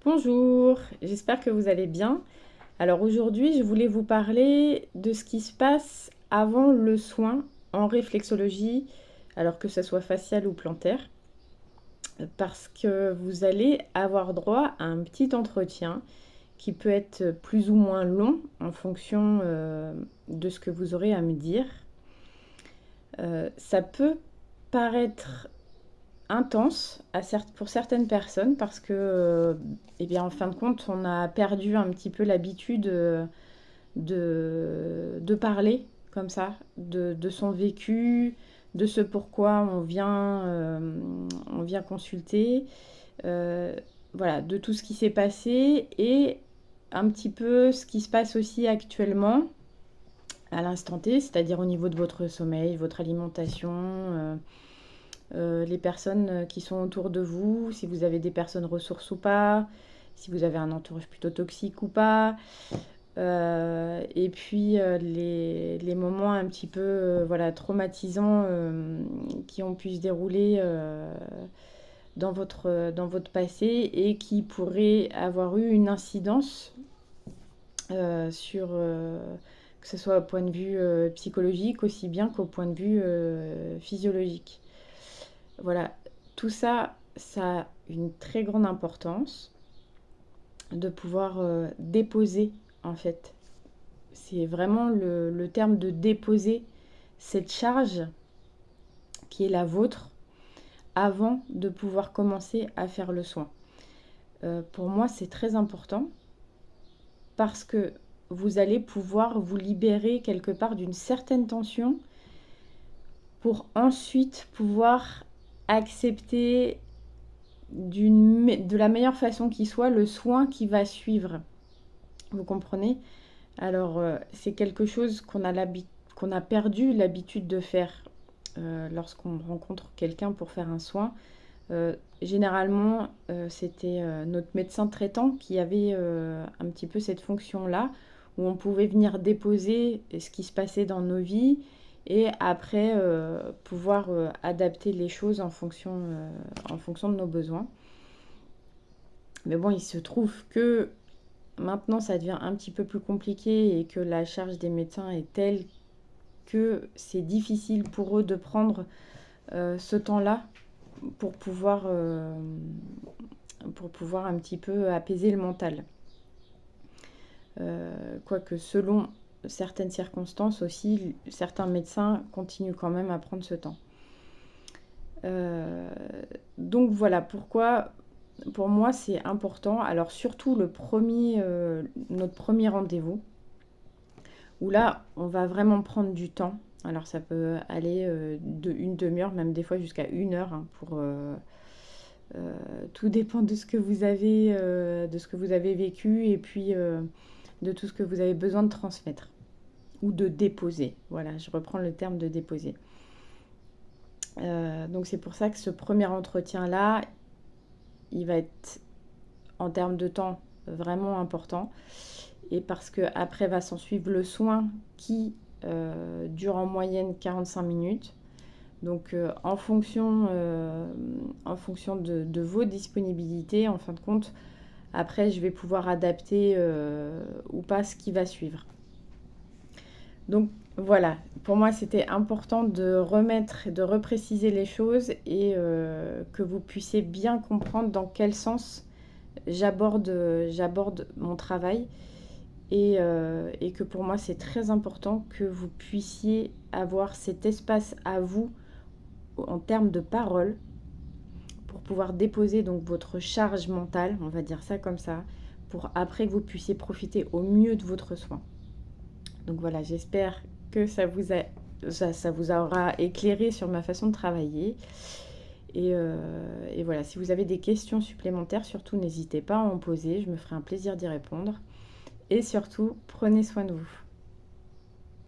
Bonjour, j'espère que vous allez bien. Alors aujourd'hui, je voulais vous parler de ce qui se passe avant le soin en réflexologie, alors que ce soit facial ou plantaire, parce que vous allez avoir droit à un petit entretien qui peut être plus ou moins long en fonction de ce que vous aurez à me dire. Ça peut paraître intense pour certaines personnes parce que, eh bien, en fin de compte, on a perdu un petit peu l'habitude de parler comme ça, de son vécu, de ce pourquoi on vient consulter, euh, voilà, de tout ce qui s'est passé et un petit peu ce qui se passe aussi actuellement à l'instant T, c'est-à-dire au niveau de votre sommeil, votre alimentation, les personnes qui sont autour de vous, si vous avez des personnes ressources ou pas, si vous avez un entourage plutôt toxique ou pas, et puis les moments un petit peu voilà, traumatisants qui ont pu se dérouler dans votre passé et qui pourraient avoir eu une incidence sur que ce soit au point de vue psychologique aussi bien qu'au point de vue physiologique. Voilà, tout ça, ça a une très grande importance de pouvoir déposer, en fait. C'est vraiment le terme de déposer cette charge qui est la vôtre avant de pouvoir commencer à faire le soin. Pour moi, c'est très important parce que vous allez pouvoir vous libérer quelque part d'une certaine tension pour ensuite pouvoir accepter de la meilleure façon qui soit le soin qui va suivre. Vous comprenez? Alors, c'est quelque chose qu'on a perdu l'habitude de faire lorsqu'on rencontre quelqu'un pour faire un soin. Généralement, c'était notre médecin traitant qui avait un petit peu cette fonction-là, où on pouvait venir déposer ce qui se passait dans nos vies et après pouvoir adapter les choses en fonction de nos besoins. Mais bon, il se trouve que maintenant, ça devient un petit peu plus compliqué et que la charge des médecins est telle que c'est difficile pour eux de prendre ce temps-là pour pour pouvoir un petit peu apaiser le mental. Quoique selon certaines circonstances aussi, certains médecins continuent quand même à prendre ce temps. Euh, donc voilà pourquoi pour moi c'est important. Alors surtout notre premier rendez-vous, où là on va vraiment prendre du temps. Alors ça peut aller de une demi-heure, même des fois jusqu'à une heure, hein, tout dépend de ce que vous avez vécu et puis de tout ce que vous avez besoin de transmettre ou de déposer. Voilà, je reprends le terme de déposer. Donc c'est pour ça que ce premier entretien-là, il va être en termes de temps vraiment important. Et parce que après va s'en suivre le soin qui dure en moyenne 45 minutes. Donc en fonction de vos disponibilités, en fin de compte, après je vais pouvoir adapter ou pas ce qui va suivre. Donc voilà, pour moi c'était important de repréciser les choses et que vous puissiez bien comprendre dans quel sens j'aborde mon travail et que pour moi c'est très important que vous puissiez avoir cet espace à vous en termes de parole pour pouvoir déposer donc votre charge mentale, on va dire ça comme ça, pour après que vous puissiez profiter au mieux de votre soin. Donc voilà, j'espère que ça vous aura éclairé sur ma façon de travailler. Et voilà, si vous avez des questions supplémentaires, surtout n'hésitez pas à en poser, je me ferai un plaisir d'y répondre. Et surtout, prenez soin de vous.